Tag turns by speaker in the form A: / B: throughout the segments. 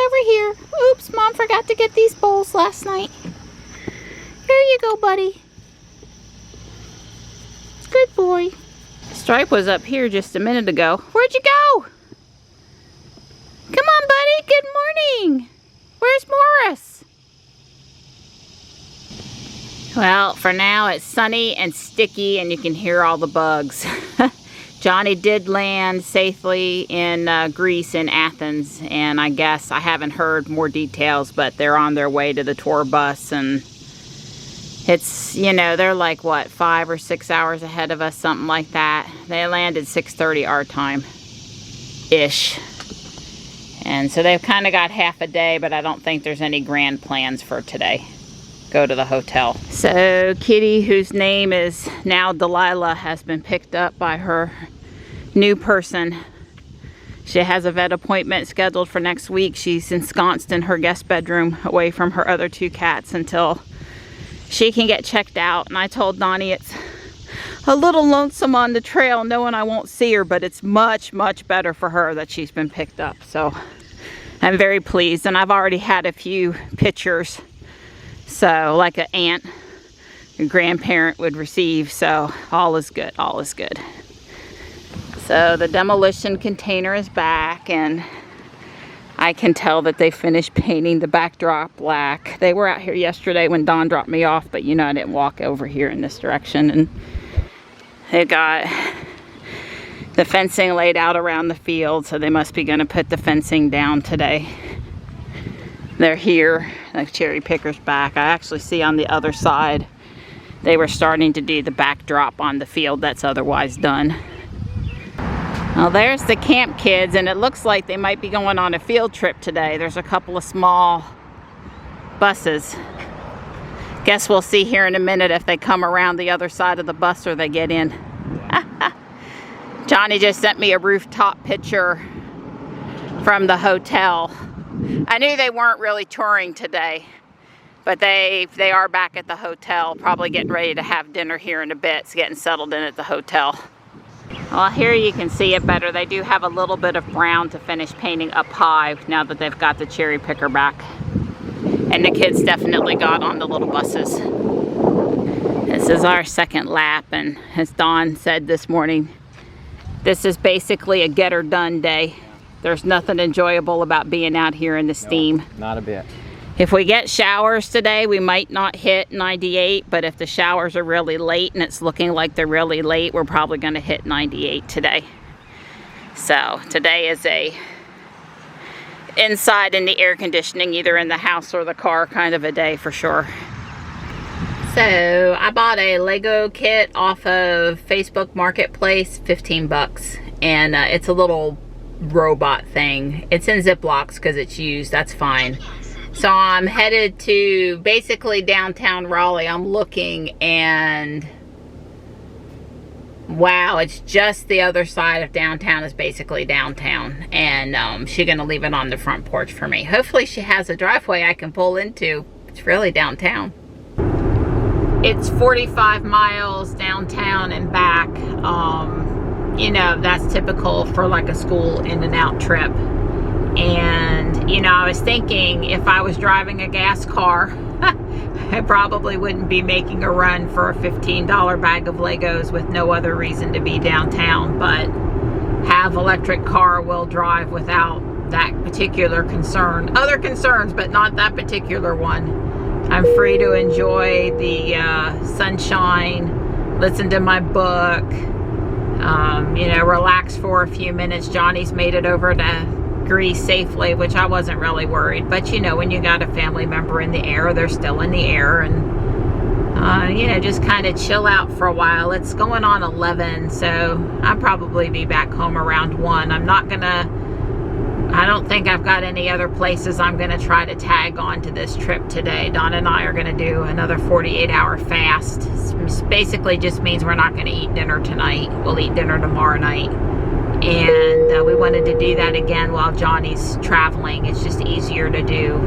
A: over here. Oops, Mom forgot to get these bowls last night. Here you go, buddy. Good boy. Stripe was up here just a minute ago. Where'd you go? Come on, buddy. Good morning. Where's Morris? Well, for now it's sunny and sticky and you can hear all the bugs. Johnny did land safely in Greece, in Athens, and I guess I haven't heard more details, but they're on their way to the tour bus, and it's, you know, they're like, what, 5 or 6 hours ahead of us, something like that. They landed 6:30 our time-ish. And so they've kind of got half a day, but I don't think there's any grand plans for today. Go to the hotel. So Kitty, whose name is now Delilah, has been picked up by her new person. She has a vet appointment scheduled for next week. She's ensconced in her guest bedroom away from her other 2 cats until she can get checked out. And I told Donnie it's a little lonesome on the trail knowing I won't see her, but it's much, much better for her that she's been picked up. So I'm very pleased, and I've already had a few pictures. So, like an aunt, a grandparent would receive, so all is good, all is good. So the demolition container is back, and I can tell that they finished painting the backdrop black. They were out here yesterday when Dawn dropped me off, but you know I didn't walk over here in this direction, and they got the fencing laid out around the field, so they must be going to put the fencing down today. They're here, the cherry picker's back. I actually see on the other side they were starting to do the backdrop on the field that's otherwise done. Well, there's the camp kids, and it looks like they might be going on a field trip today. There's a couple of small buses. Guess we'll see here in a minute if they come around the other side of the bus or they get in. Johnny just sent me a rooftop picture from the hotel. I knew they weren't really touring today, but they are back at the hotel, probably getting ready to have dinner here in a bit. It's getting settled in at the hotel. Well, here you can see it better. They do have a little bit of brown to finish painting up high now that they've got the cherry picker back. And the kids definitely got on the little buses. This is our second lap, and as Dawn said this morning, this is basically a get her done day. There's nothing enjoyable about being out here in the steam.
B: No, not a bit.
A: If we get showers today, we might not hit 98, but if the showers are really late and it's looking like they're really late, we're probably going to hit 98 today. So today is a inside in the air conditioning, either in the house or the car kind of a day for sure. So I bought a Lego kit off of Facebook Marketplace, 15 bucks, and it's a little robot thing. It's in Ziplocs because it's used. That's fine. So I'm headed to basically downtown Raleigh. I'm looking, and wow, it's just the other side of downtown is basically downtown, and she's gonna leave it on the front porch for me. Hopefully she has a driveway I can pull into. It's really downtown. It's 45 miles downtown and back. You know, that's typical for like a school in and out trip. And, you know, I was thinking if I was driving a gas car, I probably wouldn't be making a run for a $15 bag of Legos with no other reason to be downtown, but have electric car will drive without that particular concern. Other concerns, but not that particular one. I'm free to enjoy the sunshine, listen to my book, you know, relax for a few minutes. Johnny's made it over to Greece safely, which I wasn't really worried. But, you know, when you got a family member in the air, they're still in the air. And, you know, just kind of chill out for a while. It's going on 11, so I'll probably be back home around 1. I don't think I've got any other places I'm going to try to tag on to this trip today. Dawn and I are going to do another 48-hour fast. This basically just means we're not going to eat dinner tonight. We'll eat dinner tomorrow night. And we wanted to do that again while Johnny's traveling. It's just easier to do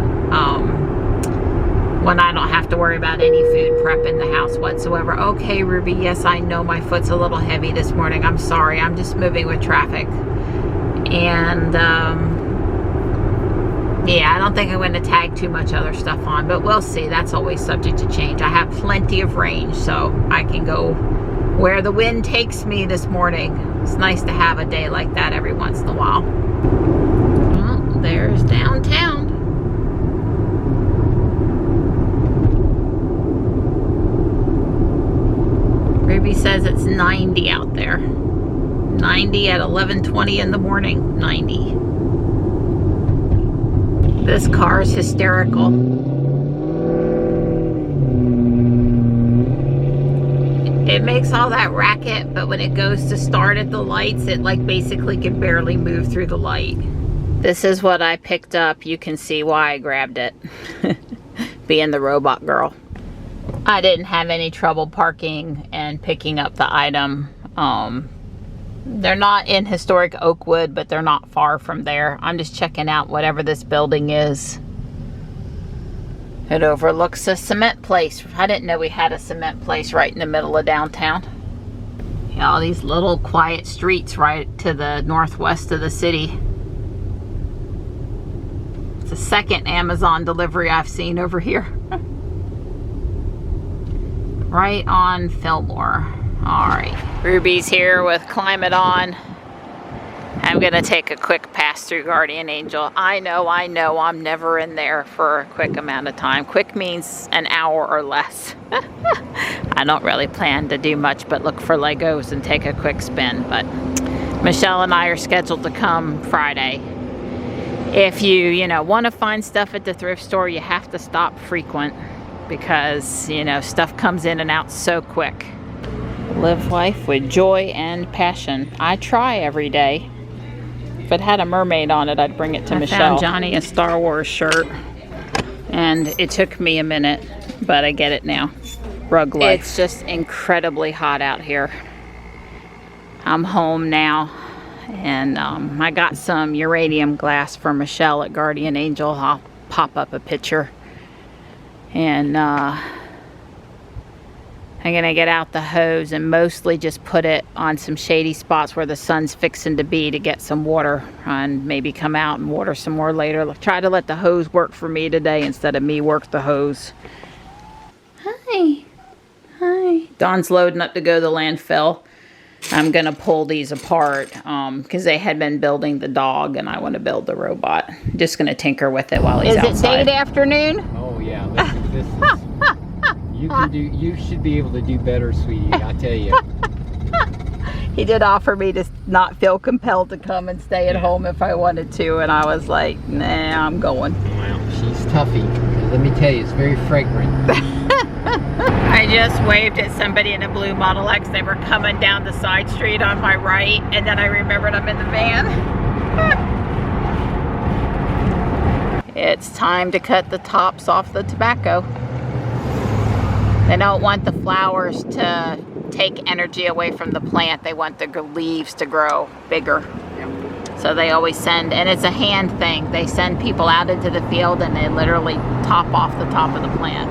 A: when I don't have to worry about any food prep in the house whatsoever. Okay, Ruby, yes, I know my foot's a little heavy this morning. I'm sorry. I'm just moving with traffic. And Yeah, I don't think I'm going to tag too much other stuff on, but we'll see. That's always subject to change. I have plenty of range, so I can go where the wind takes me this morning. It's nice to have a day like that every once in a while. Well, there's downtown. Ruby says it's 90 out there. 90 at 11:20 in the morning. 90. This car is hysterical. It makes all that racket, but when it goes to start at the lights, it like basically can barely move through the light. This is what I picked up. You can see why I grabbed it. Being the robot girl. I didn't have any trouble parking and picking up the item. They're not in historic Oakwood, but they're not far from there. I'm just checking out whatever this building is. It overlooks a cement place. I didn't know we had a cement place right in the middle of downtown. Yeah, all these little quiet streets right to the northwest of the city. It's the second Amazon delivery I've seen over here. Right on Fillmore. All right, Ruby's here with Climate On. I'm gonna take a quick pass through Guardian Angel. I know, I'm never in there for a quick amount of time. Quick means an hour or less. I don't really plan to do much but look for Legos and take a quick spin, but Michelle and I are scheduled to come Friday. If you want to find stuff at the thrift store, you have to stop frequent because, stuff comes in and out so quick. Live life with joy and passion. I try every day. If it had a mermaid on it, I'd bring it to Michelle. I found Johnny a Star Wars shirt, and it took me a minute, but I get it now. Rug life. It's just incredibly hot out here. I'm home now, and I got some uranium glass for Michelle at Guardian Angel. I'll pop up a picture, and I'm gonna get out the hose and mostly just put it on some shady spots where the sun's fixing to be to get some water, and maybe come out and water some more later. Try to let the hose work for me today instead of me work the hose. Hi. Hi. Dawn's loading up to go to the landfill. I'm gonna pull these apart because they had been building the dog and I want to build the robot. Just gonna tinker with it while he's outside. Is it date afternoon?
B: Oh yeah, this is you should be able to do better, sweetie, I tell you.
A: He did offer me to not feel compelled to come and stay at home if I wanted to, and I was like, nah, I'm going.
B: Well, she's toughy. Let me tell you, it's very fragrant.
A: I just waved at somebody in a blue Model X. They were coming down the side street on my right, and then I remembered I'm in the van. It's time to cut the tops off the tobacco. They don't want the flowers to take energy away from the plant. They want the leaves to grow bigger. So they always send, and it's a hand thing. They send people out into the field and they literally top off the top of the plant.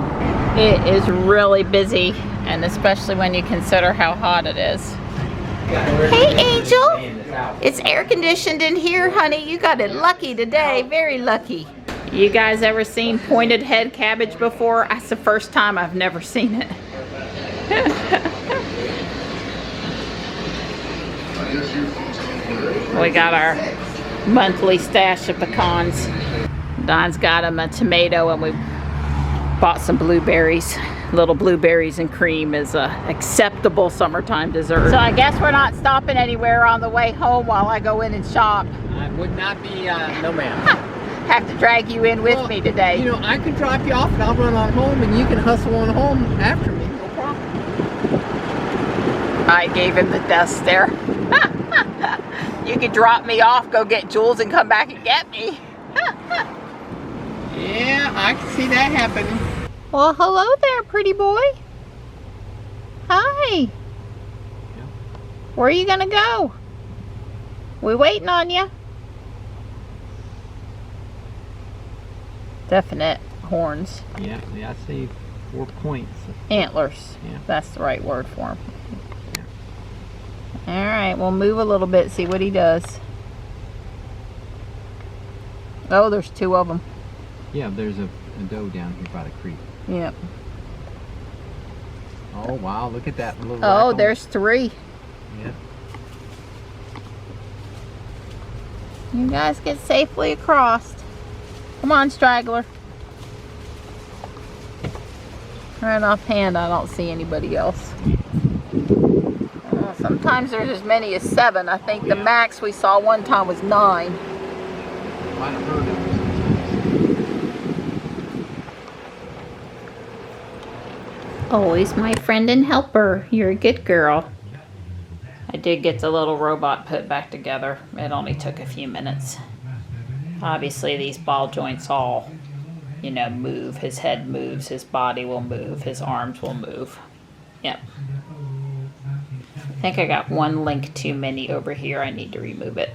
A: It is really busy, and especially when you consider how hot it is. Hey Angel, it's air conditioned in here, honey. You got it lucky today, very lucky. You guys ever seen pointed head cabbage before? That's the first time. I've never seen it. We got our monthly stash of pecans. Don's got him a tomato, and we bought some blueberries. Little blueberries and cream is a acceptable summertime dessert. So I guess we're not stopping anywhere on the way home while I go in and shop.
B: I would not be, no ma'am.
A: Have to drag you in with me today.
B: I can drop you off and I'll run on home and you can hustle on home after me, no problem.
A: I gave him the death stare. You could drop me off, go get Jules, and come back and get me.
B: Yeah, I can see that happening.
A: Well, hello there, pretty boy. Hi. Yeah. Where are you gonna go? We waiting on you. Definite horns.
B: Yeah, I see 4 points.
A: Antlers.
B: Yeah.
A: That's the right word for them. Yeah. All right, we'll move a little bit, see what he does. Oh, there's 2 of them.
B: Yeah, there's a doe down here by the creek.
A: Yep.
B: Oh wow, look at that little
A: Oh,
B: raccoon.
A: there's 3.
B: Yeah.
A: You guys get safely across. Come on, straggler. Right offhand, I don't see anybody else. Sometimes there's as many as 7. I think the max we saw one time was 9.
B: Might have heard of it.
A: Always my friend and helper. You're a good girl. I did get the little robot put back together. It only took a few minutes. Obviously these ball joints all, you know, move. His head moves, his body will move, his arms will move. Yep. I think I got one link too many over here. I need to remove it.